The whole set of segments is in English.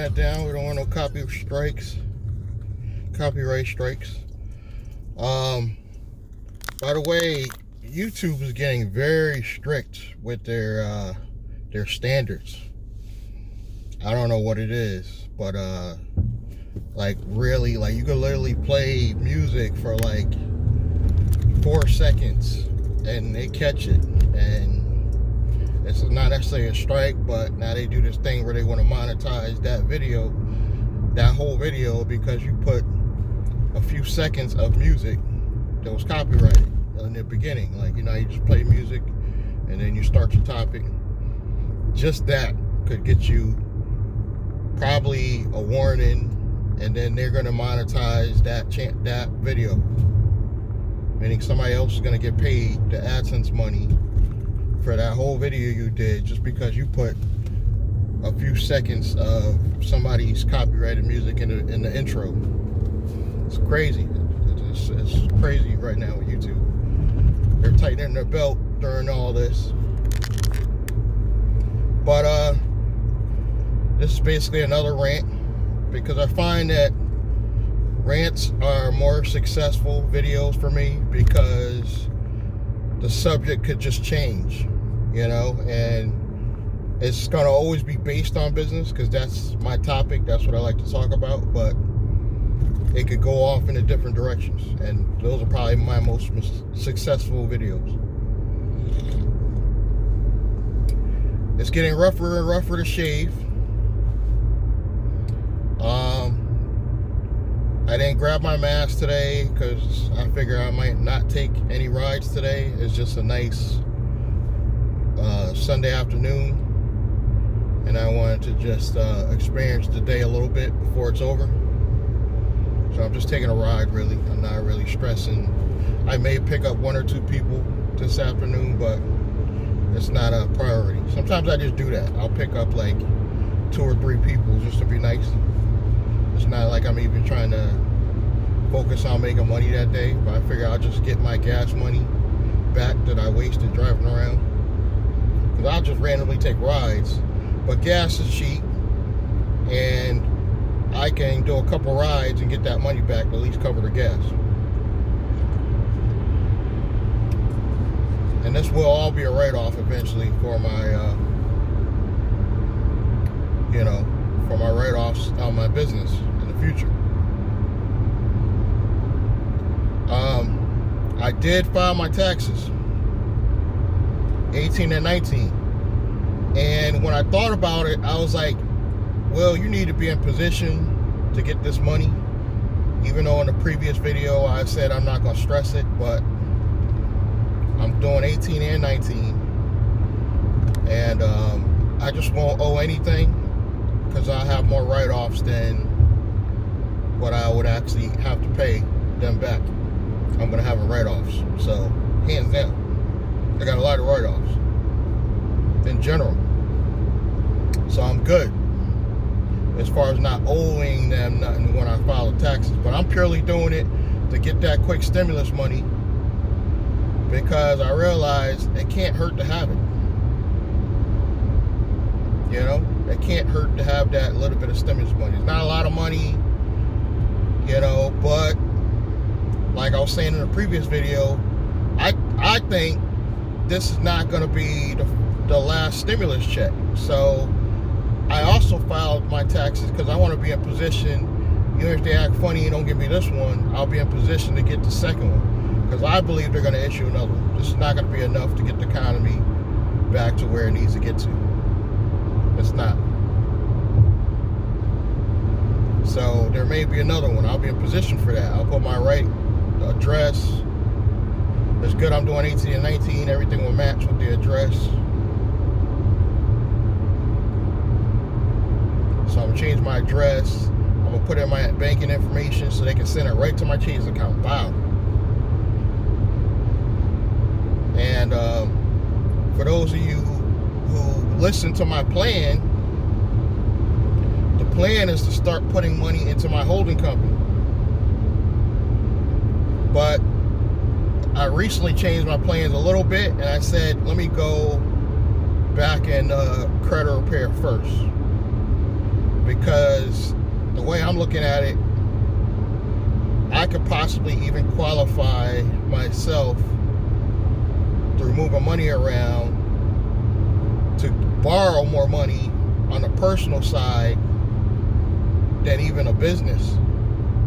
that down. We don't want no copyright strikes. By the way, YouTube is getting very strict with their standards. I don't know what it is, but like really, like you can literally play music for like 4 seconds and they catch it, and it's not necessarily a strike, but now they do this thing where they want to monetize that video, that whole video, because you put a few seconds of music that was copyrighted in the beginning. Like, you know, you just play music and then you start your topic. Just that could get you probably a warning, and then they're going to monetize that video, meaning somebody else is going to get paid the AdSense money for that whole video you did just because you put a few seconds of somebody's copyrighted music in the intro. It's crazy. It's crazy right now with YouTube. They're tightening their belt during all this. But this is basically another rant, because I find that rants are more successful videos for me because the subject could just change, you know, and it's going to always be based on business because that's my topic. That's what I like to talk about, but it could go off in a different directions, and those are probably my most successful videos. It's getting rougher and rougher to shave. I didn't grab my mask today because I figure I might not take any rides today. It's just a nice Sunday afternoon, and I wanted to just experience the day a little bit before it's over. So I'm just taking a ride, really. I'm not really stressing. I may pick up 1 or 2 people this afternoon, but it's not a priority. Sometimes I just do that. I'll pick up like 2 or 3 people just to be nice. It's not like I'm even trying to focus on making money that day, but I figure I'll just get my gas money back that I wasted driving around. Because I'll just randomly take rides, but gas is cheap, and I can do a couple rides and get that money back to at least cover the gas. And this will all be a write-off eventually for my, you know, for my write-offs on my business in the future. I did file my taxes, 18 and 19. And when I thought about it, I was like, well, you need to be in position to get this money. Even though in the previous video I said I'm not going to stress it, but I'm doing 18 and 19. And I just won't owe anything because I have more write-offs than what I would actually have to pay them back. I'm going to have a write-offs. So, hands down, I got a lot of write-offs in general. So I'm good as far as not owing them nothing when I file the taxes. But I'm purely doing it to get that quick stimulus money, because I realize it can't hurt to have it. You know, it can't hurt to have that little bit of stimulus money. It's not a lot of money, you know, but like I was saying in the previous video, I think this is not going to be the last stimulus check. So I also filed my taxes because I want to be in position, even if they act funny and don't give me this one, I'll be in position to get the second one, because I believe they're going to issue another one. This is not going to be enough to get the economy back to where it needs to get to. It's not. So there may be another one. I'll be in position for that. I'll put my right address. It's good I'm doing 18 and 19. Everything will match with the address. So I'm going to change my address. I'm going to put in my banking information so they can send it right to my Chase account. Wow. And for those of you who listen to my plan, the plan is to start putting money into my holding company. But I recently changed my plans a little bit, and I said, let me go back and credit repair first. because the way I'm looking at it, I could possibly even qualify myself through moving money around to borrow more money on the personal side than even a business.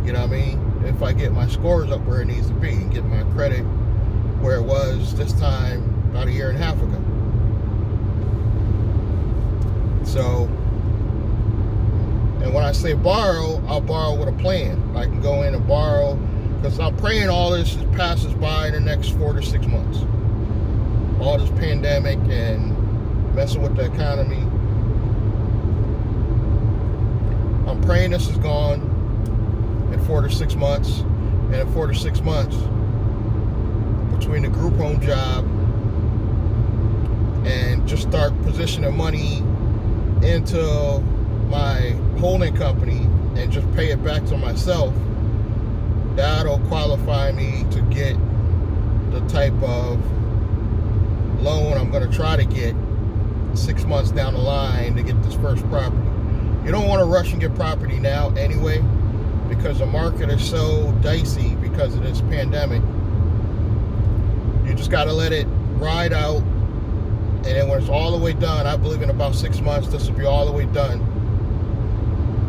You know what I mean? If I get my scores up where it needs to be and get my credit where it was this time about a year and a half ago. So, and when I say borrow, I'll borrow with a plan. I can go in and borrow, because I'm praying all this passes by in the next 4 to 6 months. All this pandemic and messing with the economy. I'm praying this is gone in 4 to 6 months. And in 4 to 6 months, between the group home job and just start positioning money into my holding company and just pay it back to myself, that'll qualify me to get the type of loan I'm going to try to get 6 months down the line to get this first property. You don't want to rush and get property now anyway, because the market is so dicey because of this pandemic. You just got to let it ride out, and then when it's all the way done, I believe in about 6 months this will be all the way done.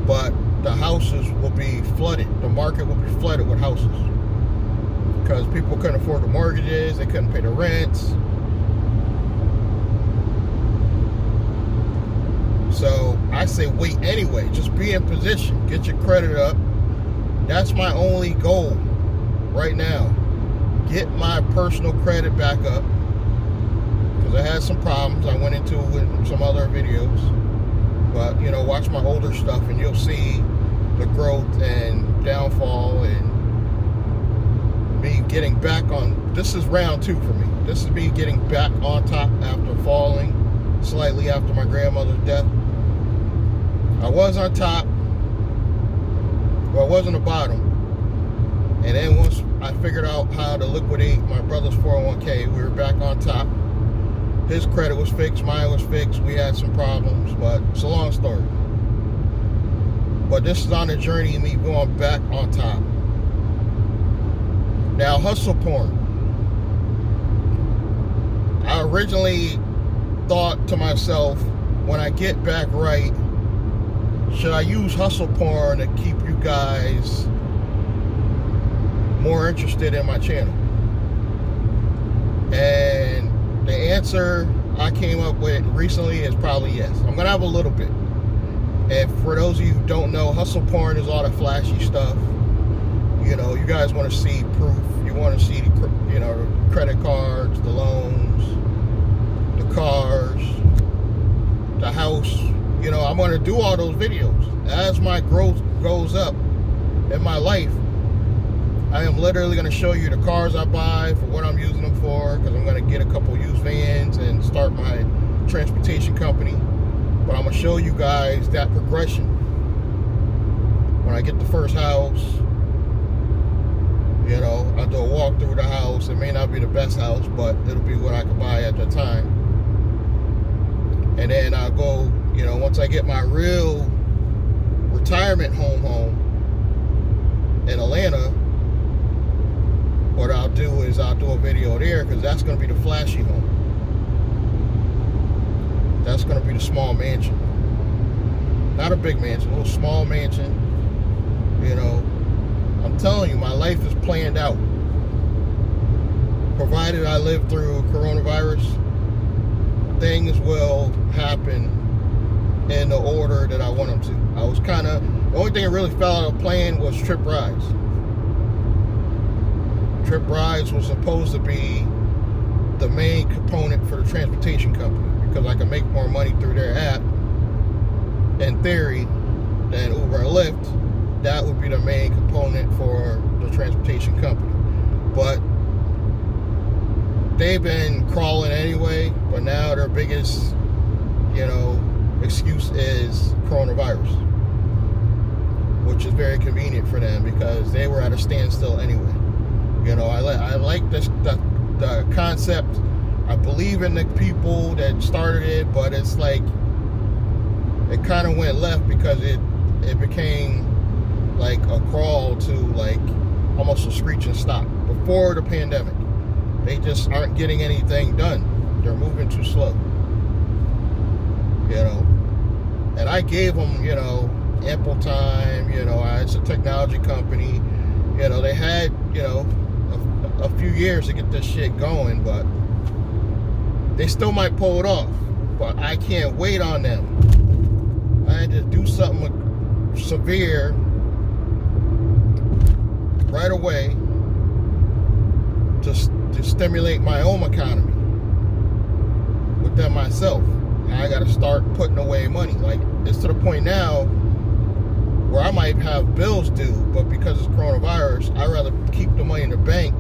But the houses will be flooded. The market will be flooded with houses because people couldn't afford the mortgages, they couldn't pay the rents. So I say wait anyway. Just be in position. Get your credit up. That's my only goal right now. Get my personal credit back up, because I had some problems I went into in some other videos. But, you know, watch my older stuff and you'll see the growth and downfall and me getting back on. This is round 2 for me. This is me getting back on top after falling slightly after my grandmother's death. I was on top. Well, I was on the bottom. And then once I figured out how to liquidate my brother's 401k, we were back on top. His credit was fixed, mine was fixed. We had some problems, but it's a long story. But this is on the journey of me going back on top. Now, hustle porn. I originally thought to myself, when I get back right, should I use hustle porn to keep you guys more interested in my channel? And the answer I came up with recently is probably yes. I'm going to have a little bit. And for those of you who don't know, hustle porn is all the flashy stuff. You know, you guys want to see proof. You want to see, you know, the credit cards, the loans, the cars, the house. You know, I'm going to do all those videos. As my growth goes up in my life, I am literally going to show you the cars I buy, for what I'm using them for, because I'm going to get a couple used vans and start my transportation company. But I'm going to show you guys that progression. When I get the first house, you know, I'll do a walk through the house. It may not be the best house, but it'll be what I can buy at the time. And then I'll go, you know, once I get my real retirement home in Atlanta, what I'll do is I'll do a video there, because that's going to be the flashy home. That's going to be the small mansion. Not a big mansion, a little small mansion. You know, I'm telling you, my life is planned out. Provided I live through coronavirus, things will happen in the order that I want them to. I was kind of, the only thing that really fell out of plan was trip rides. Trip rides was supposed to be the main component for the transportation company, because I can make more money through their app, in theory, than Uber and Lyft. That would be the main component for the transportation company. But they've been crawling anyway, but now their biggest, you know, excuse is coronavirus, which is very convenient for them, because they were at a standstill anyway. You know, I like this, the concept. I believe in the people that started it, but it's like, it kind of went left because it became like a crawl to like almost a screeching stop before the pandemic. They just aren't getting anything done. They're moving too slow, you know. And I gave them, you know, ample time. You know, it's a technology company. You know, they had, you know, a few years to get this shit going, but they still might pull it off. But I can't wait on them. I had to do something severe right away to stimulate my own economy with them myself. I got to start putting away money. Like, it's to the point now where I might have bills due, but because it's coronavirus, I'd rather keep the money in the bank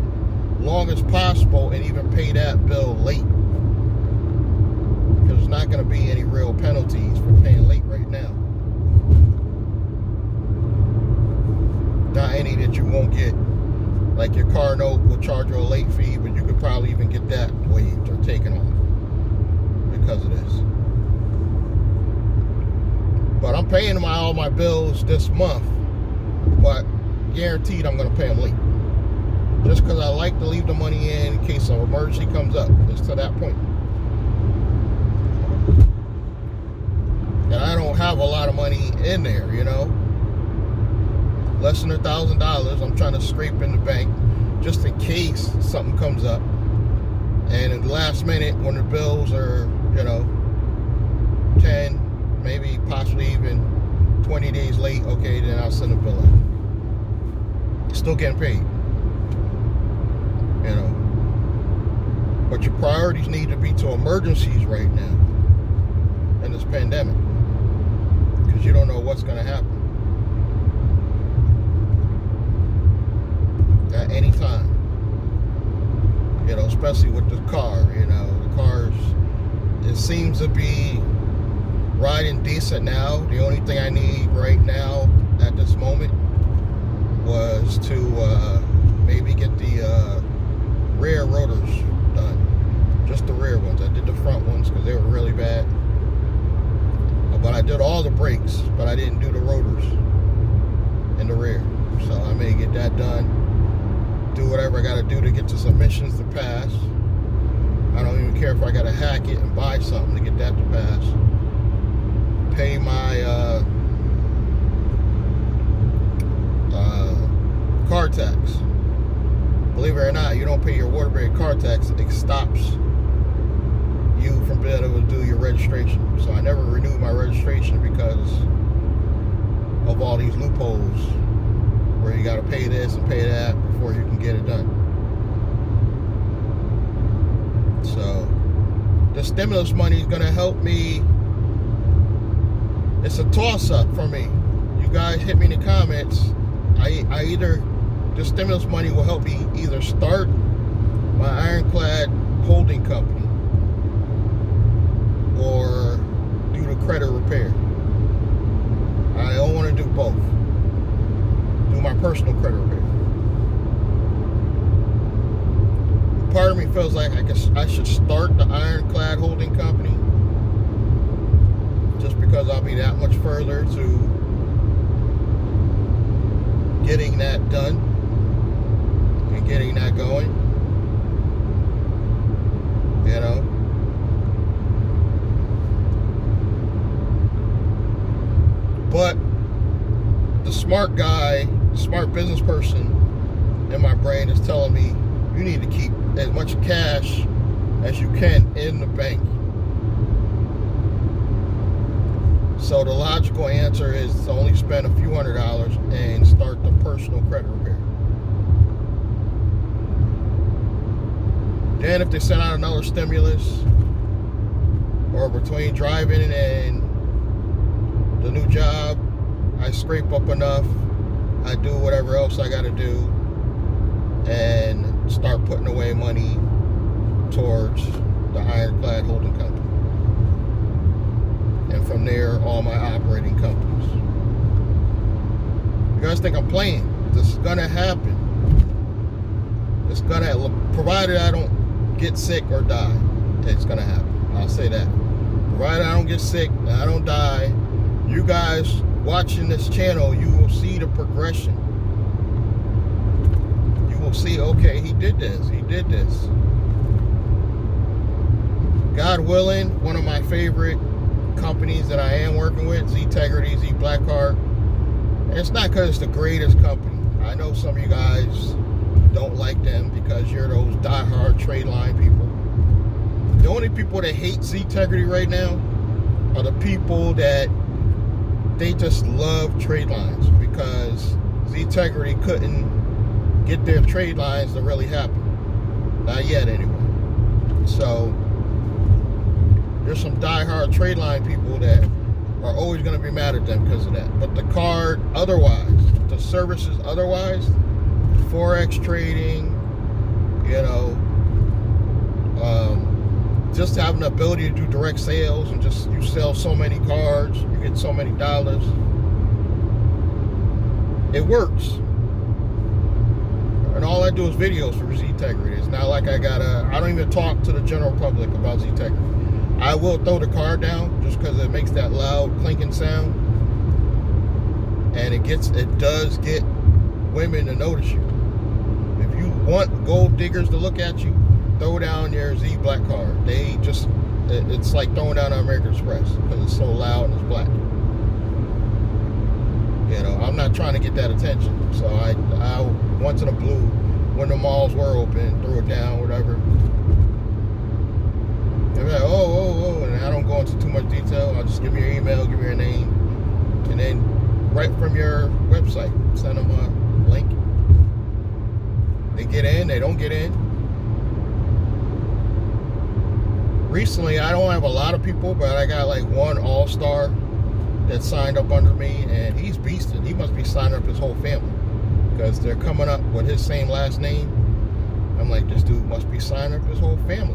long as possible and even pay that bill late. Because there's not going to be any real penalties for paying late right now. Not any that you won't get. Like your car note will charge you a late fee, but you could probably even get that waived or taken off because of this. But I'm paying all my bills this month, but guaranteed I'm going to pay them late. Just because I like to leave the money in case an emergency comes up. It's to that point. And I don't have a lot of money in there, you know. Less than $1,000 I'm trying to scrape in the bank just in case something comes up. And at the last minute when the bills are, you know, 10, maybe possibly even 20 days late, okay, then I'll send a bill out. Still getting paid. You know. But your priorities need to be to emergencies right now in this pandemic. Because you don't know what's going to happen at any time. You know, especially with the car. You know, the cars, it seems to be riding decent now. The only thing I need right now at this moment was to maybe get the rear rotors done. Just the rear ones. I did the front ones because they were really bad. But I did all the brakes, but I didn't do the rotors in the rear. So I may get that done. Do whatever I got to do to get this emissions to pass. I don't even care if I got to hack it and buy something to get that to pass. Pay my car tax. Believe it or not, you don't pay your Waterbury car tax. It stops you from being able to do your registration. So I never renewed my registration because of all these loopholes where you got to pay this and pay that before you can get it done. So the stimulus money is going to help me. It's a toss-up for me. You guys hit me in the comments. I either, the stimulus money will help me either start my ironclad holding company or do the credit repair. I don't want to do both. Do my personal credit repair. Part of me feels like I should start the ironclad holding company just because I'll be that much further to getting that done and getting that going. You know? But the smart guy, smart business person in my brain is telling me you need to keep as much cash as you can in the bank. So the logical answer is to only spend a few $100s and start the personal credit repair. Then if they send out another stimulus, or between driving and the new job, I scrape up enough, I do whatever else I gotta do, and start putting away money towards the ironclad holding company. And from there, all my operating companies. You guys think I'm playing? This is gonna happen. It's gonna, provided I don't get sick or die, it's gonna happen. I'll say that. Provided I don't get sick, I don't die, you guys watching this channel, you will see the progression. You will see, okay, he did this. God willing, one of my favorite companies that I am working with, Z-Tegrity, Z Blackheart. And it's not because it's the greatest company. I know some of you guys don't like them because you're those diehard trade line people. The only people that hate Z-Tegrity right now are the people that they just love trade lines because Z-Tegrity couldn't get their trade lines to really happen. Not yet, anyway. So there's some diehard trade line people that are always going to be mad at them because of that. But the card otherwise, the services otherwise, Forex trading, you know, just having the ability to do direct sales and just you sell so many cards, you get so many dollars. It works. And all I do is videos for Z-Tegrity. It's not like I don't even talk to the general public about Z-Tegrity. I will throw the card down just because it makes that loud clinking sound. And it does get women to notice you. If you want gold diggers to look at you, throw down your Z Black card. It's like throwing down an American Express because it's so loud and it's black. You know, I'm not trying to get that attention. So I once in a blue, when the malls were open, threw it down, whatever. And like, oh, and I don't go into too much detail. I'll just give me your email, give me your name, and then right from your website, send them a link. They get in, they don't get in. Recently, I don't have a lot of people, but I got like one all-star that signed up under me, and he's beasting. He must be signing up his whole family because they're coming up with his same last name. I'm like, this dude must be signing up his whole family.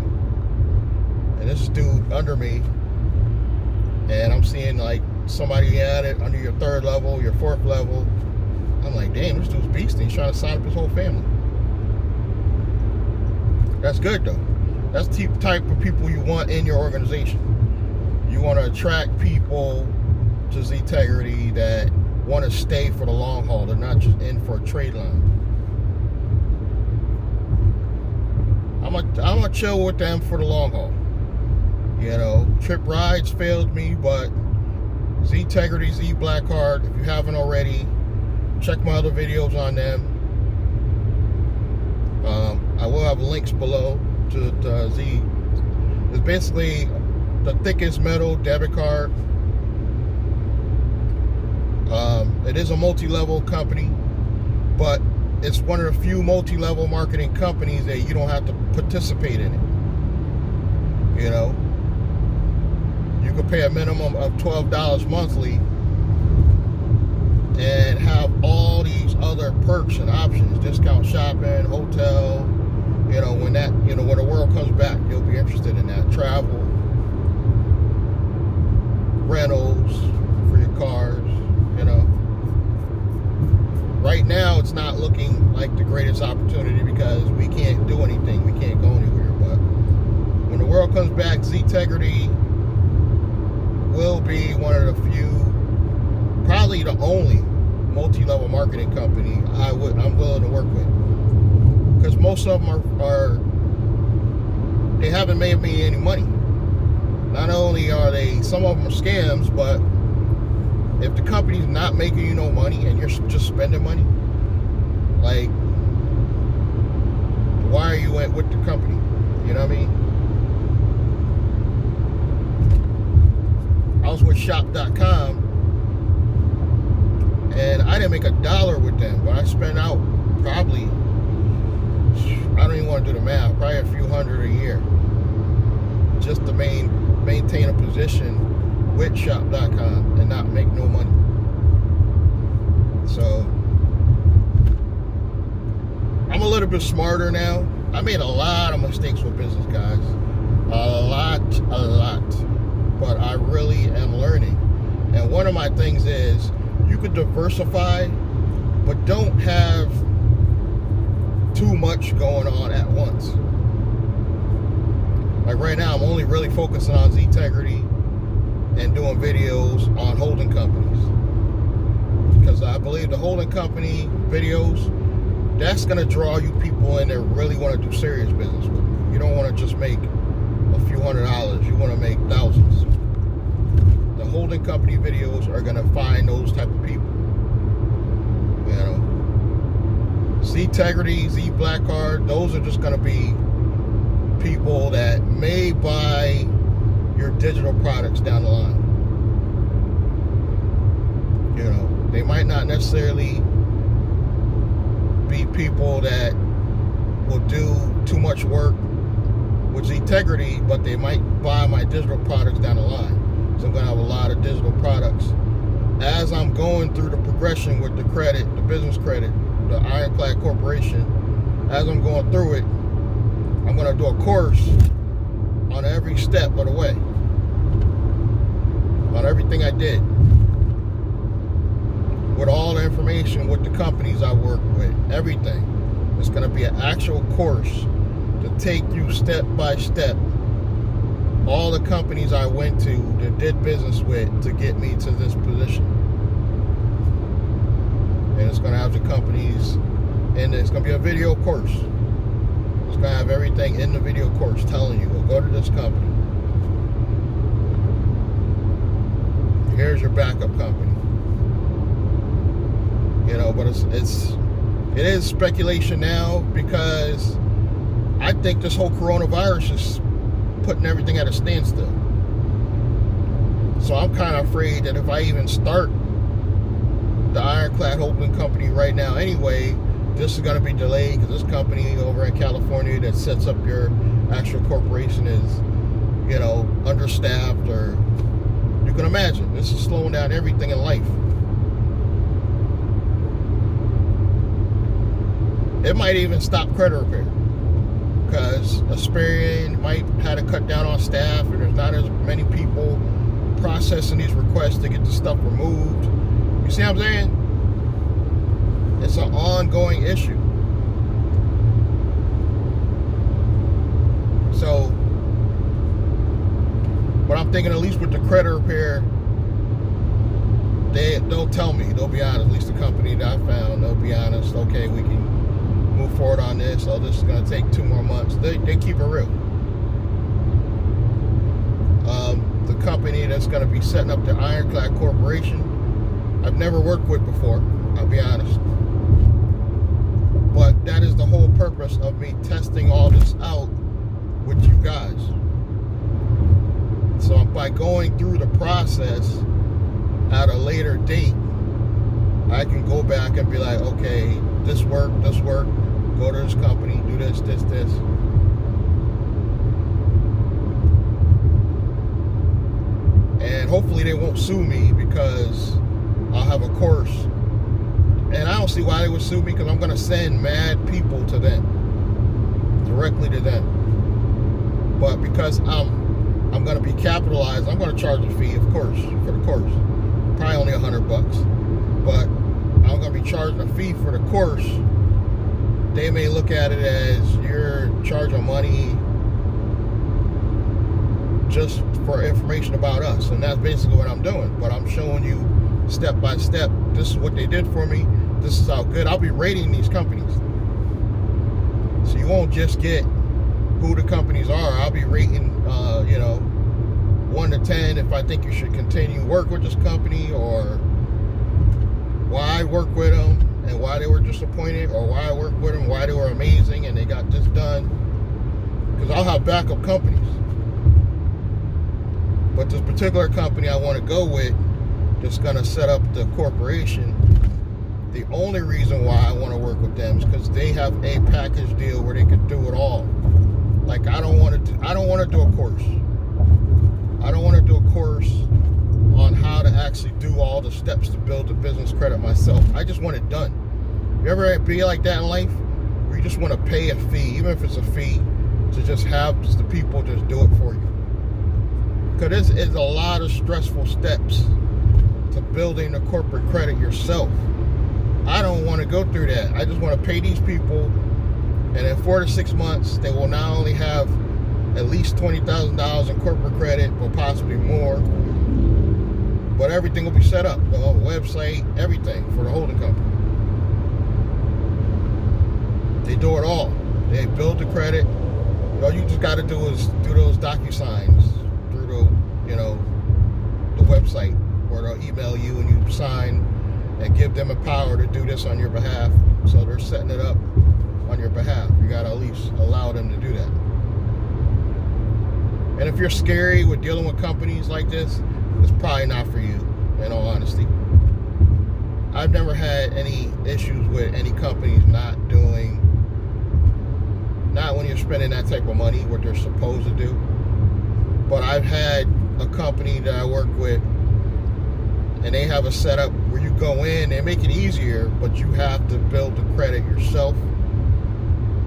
And this dude under me, and I'm seeing like somebody at it under your 3rd level, your 4th level. I'm like, damn, this dude's beasting. He's trying to sign up his whole family. That's good though. That's the type of people you want in your organization. You want to attract people to Z-Tegrity that want to stay for the long haul. They're not just in for a trade line. I'm gonna chill with them for the long haul. You know, Trip Rides failed me, but Z-Tegrity, Z Blackheart, if you haven't already, check my other videos on them. I will have links below to Z. It's basically the thickest metal debit card. It is a multi-level company, but it's one of the few multi-level marketing companies that you don't have to participate in it. You know, you can pay a minimum of $12 monthly and have all these other perks and options, discount shopping, hotel. You know, when the world comes back, you'll be interested in that. Travel, rentals for your cars, you know. Right now, it's not looking like the greatest opportunity because we can't do anything. We can't go anywhere. But when the world comes back, Z-Tegrity will be one of the few, probably the only multi-level marketing company I'm willing to work with. Because most of them they haven't made me any money. Not only are some of them are scams, but if the company's not making you no money and you're just spending money, like, why are you with the company? You know what I mean? I was with shop.com and I didn't make $1 with them, but I spent out probably, I don't even want to do the math, probably a few hundred a year just to maintain a position with shop.com and not make no money. So I'm a little bit smarter now. I made a lot of mistakes with business, guys. A lot. But I really am learning. And one of my things is you could diversify, but don't have too much going on at once. Like right now, I'm only really focusing on Z-Tegrity and doing videos on holding companies. Because I believe the holding company videos, that's going to draw you people in that really want to do serious business with you. You don't want to just make a few $100s. You want to make thousands. The holding company videos are going to find those type of people. You know, Z Integrity, Z Black Card, those are just going to be people that may buy your digital products down the line. You know, they might not necessarily be people that will do too much work with Z Integrity, but they might buy my digital products down the line. So I'm going to have a lot of digital products. As I'm going through the progression with the credit, the business credit, the Ironclad Corporation, as I'm going through it, I'm going to do a course on every step of the way, on everything I did, with all the information with the companies I work with, everything. It's going to be an actual course to take you step by step, all the companies I went to that did business with to get me to this position. And it's going to have the companies, and it's going to be a video course. It's going to have everything in the video course telling you, well, go to this company. Here's your backup company. You know, but it is speculation now, because I think this whole coronavirus is putting everything at a standstill. So I'm kind of afraid that if I even start the Ironclad Holding Company right now anyway, this is going to be delayed, because this company over in California that sets up your actual corporation is, you know, understaffed, or you can imagine, this is slowing down everything in life. It might even stop credit repair, because Experian might have to cut down on staff, and there's not as many people processing these requests to get the stuff removed. You see what I'm saying? It's an ongoing issue. So, but I'm thinking, at least with the credit repair, they'll tell me, they'll be honest, at least the company that I found, they'll be honest, okay, we can move forward on this, so this is going to take 2 more months. They keep it real. The company that's going to be setting up the Ironclad Corporation, I've never worked with before, I'll be honest. But that is the whole purpose of me testing all this out with you guys. So by going through the process at a later date, I can go back and be like, okay, this worked, go to this company, do this. And hopefully they won't sue me, because I'll have a course. And I don't see why they would sue me, because I'm going to send mad people to them, directly to them. But because I'm going to be capitalized, I'm going to charge a fee, of course, for the course. Probably only $100. But I'm going to be charging a fee for the course. They may look at it as you're charging money just for information about us, and that's basically what I'm doing. But I'm showing you step by step, this is what they did for me, this is how good. I'll be rating these companies, so you won't just get who the companies are. I'll be rating 1 to 10 if I think you should continue work with this company, or why I work with them and why they were disappointed, or why I work with them, why they were amazing and they got this done. Because I'll have backup companies. But this particular company I want to go with, that's going to set up the corporation, the only reason why I want to work with them is because they have a package deal where they can do it all. Like, I don't want to do a course. I don't want to do a course on how to actually do all the steps to build a business credit myself. I just want it done. You ever be like that in life, where you just want to pay a fee, even if it's a fee, to just have the people just do it for you? Because it's a lot of stressful steps to building a corporate credit yourself. I don't want to go through that. I just want to pay these people, and in 4 to 6 months, they will not only have at least $20,000 in corporate credit, but possibly more. But everything will be set up. The whole website, everything for the holding company. They do it all. They build the credit. All you just got to do is do those DocuSigns through the website, where they'll email you and you sign and give them a power to do this on your behalf. So they're setting it up on your behalf. You got to at least allow them to do that. And if you're scary with dealing with companies like this, it's probably not for you, in all honesty. I've never had any issues with any companies not when you're spending that type of money, what they're supposed to do. But I've had a company that I work with, and they have a setup where you go in, they make it easier, but you have to build the credit yourself.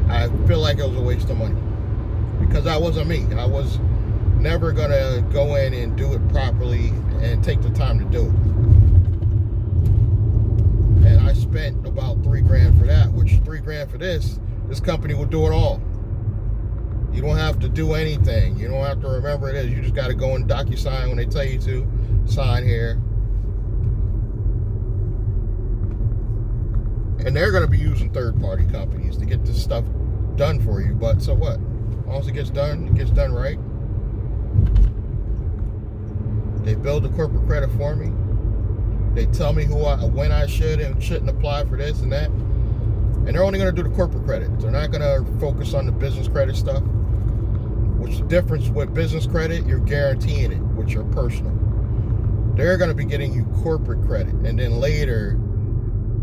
I feel like it was a waste of money, because that wasn't me. I was never gonna go in and do it properly and take the time to do it. And I spent about $3,000 for that, which $3,000 for this company will do it all. You don't have to do anything. You don't have to remember it is. You just got to go and DocuSign when they tell you to sign here. And they're going to be using third-party companies to get this stuff done for you. But so what? Once it gets done right. They build the corporate credit for me. They tell me when I should and shouldn't apply for this and that. And they're only going to do the corporate credit. They're not going to focus on the business credit stuff. Which the difference with business credit, you're guaranteeing it, which are personal. They're going to be getting you corporate credit. And then later,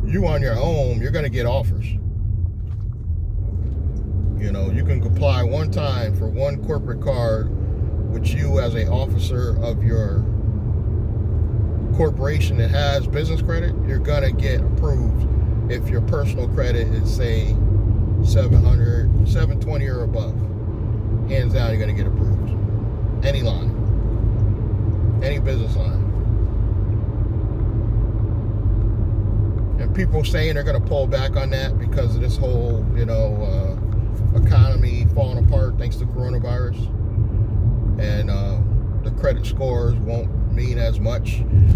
you on your own, you're going to get offers. You know, you can apply one time for one corporate card, which you as an officer of your corporation that has business credit, you're going to get approved. If your personal credit is, say, 720 or above, hands down, you're going to get approved. Any line. Any business line. And people saying they're going to pull back on that because of this whole, economy falling apart thanks to coronavirus. And the credit scores won't mean as much.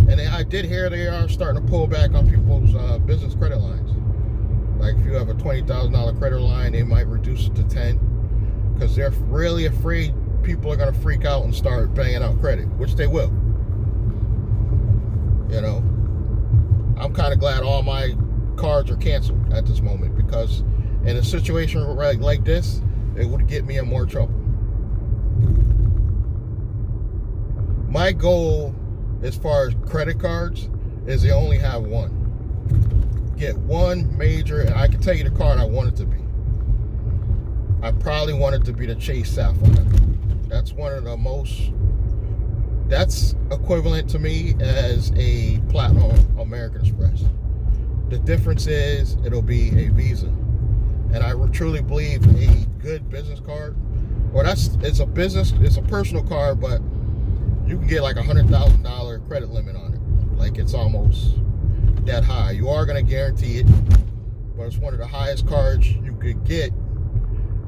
And I did hear they are starting to pull back on people's business credit lines. Like if you have a $20,000 credit line, they might reduce it to 10, because they're really afraid people are going to freak out and start banging out credit, which they will. I'm kind of glad all my cards are canceled at this moment, because in a situation like this, it would get me in more trouble. My goal as far as credit cards is they only have one. Get one major, and I can tell you the card I want it to be. I probably want it to be the Chase Sapphire. That's one of the most, that's equivalent to me as a Platinum American Express. The difference is it'll be a Visa. And I truly believe a good business card, it's a personal card, but you can get like $100,000 credit limit on it. Like it's almost that high. You are going to guarantee it, but it's one of the highest cards you could get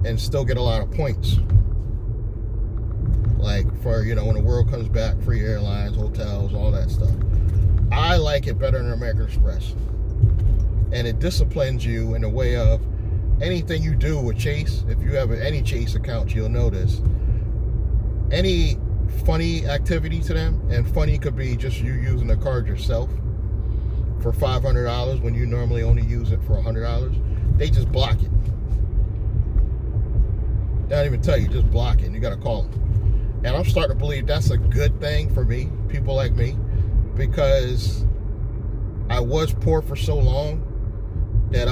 and still get a lot of points. Like for, when the world comes back, free airlines, hotels, all that stuff. I like it better than American Express. And it disciplines you in the way of anything you do with Chase. If you have any Chase account, you'll notice any funny activity to them, and funny could be just you using the card yourself for $500 when you normally only use it for $100, they just block it. They don't even tell you, just block it, and you gotta call them. And I'm starting to believe that's a good thing for me, people like me, because I was poor for so long that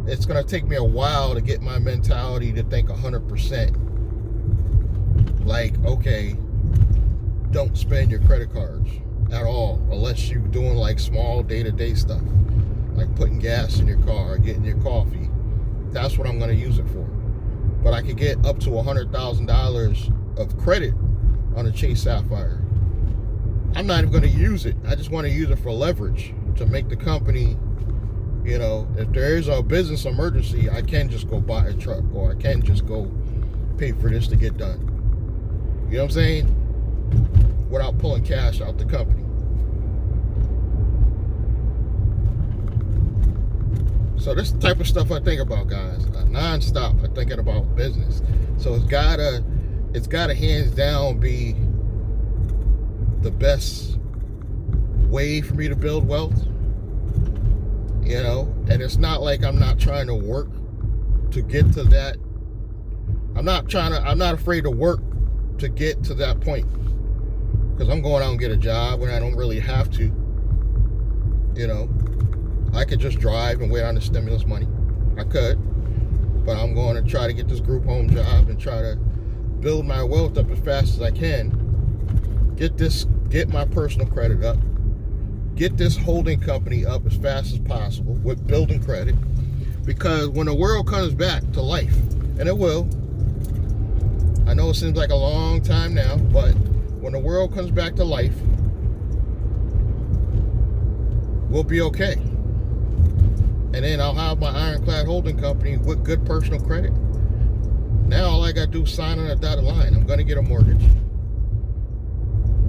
it's gonna take me a while to get my mentality to think 100%. Like, okay, don't spend your credit cards at all unless you're doing like small day-to-day stuff, like putting gas in your car, getting your coffee. That's what I'm going to use it for. But I could get up to $100,000 of credit on a Chase Sapphire. I'm not even going to use it. I just want to use it for leverage to make the company, if there is a business emergency, I can just go buy a truck, or I can just go pay for this to get done. You know what I'm saying? Without pulling cash out the company. So this is the type of stuff I think about, guys. Non-stop, I'm thinking about business. So it's gotta hands down be the best way for me to build wealth. You know, and it's not like I'm not trying to work to get to that. I'm not afraid to work to get to that point. Because I'm going out and get a job when I don't really have to. You know, I could just drive and wait on the stimulus money. I could. But I'm going to try to get this group home job and try to build my wealth up as fast as I can. Get my personal credit up. Get this holding company up as fast as possible with building credit. Because when the world comes back to life, and it will, I know it seems like a long time now, but when the world comes back to life, we'll be okay. And then I'll have my ironclad holding company with good personal credit. Now all I gotta do is sign on a dotted line. I'm gonna get a mortgage.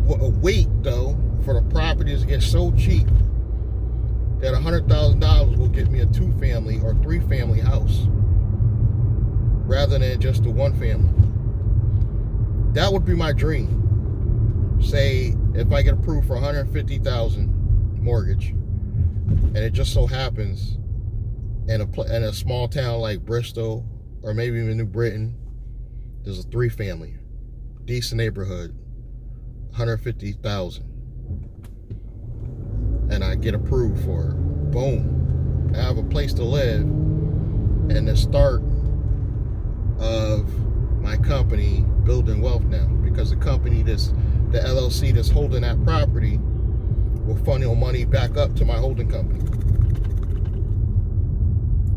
Wait though for the properties to get so cheap that $100,000 will get me a 2-family or 3-family house rather than just a 1-family. That would be my dream. Say if I get approved for $150,000 mortgage, and it just so happens in a small town like Bristol or maybe even New Britain, there's a 3-family, decent neighborhood, $150,000, and I get approved for it. Boom, I have a place to live, and the start of my company building wealth now, because the company the LLC that's holding that property will funnel money back up to my holding company,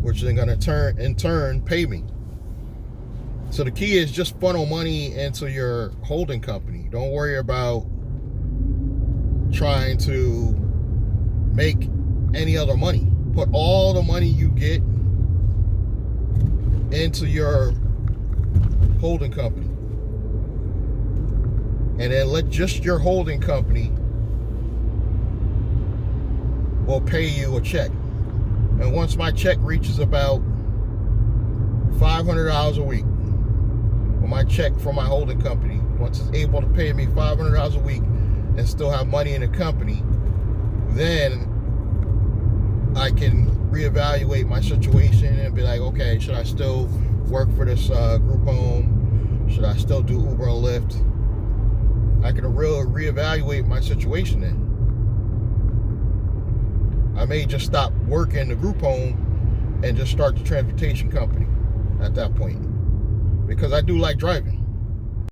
which is going to in turn pay me. So the key is just funnel money into your holding company. Don't worry about trying to make any other money. Put all the money you get into your holding company, and then let just your holding company will pay you a check. And once my check reaches about $500 a week, or my check from my holding company, once it's able to pay me $500 a week and still have money in the company, then I can reevaluate my situation and be like, okay, should I still work for this group home? Should I still do Uber and Lyft? I can reevaluate my situation then. I may just stop working the group home and just start the transportation company at that point, because I do like driving.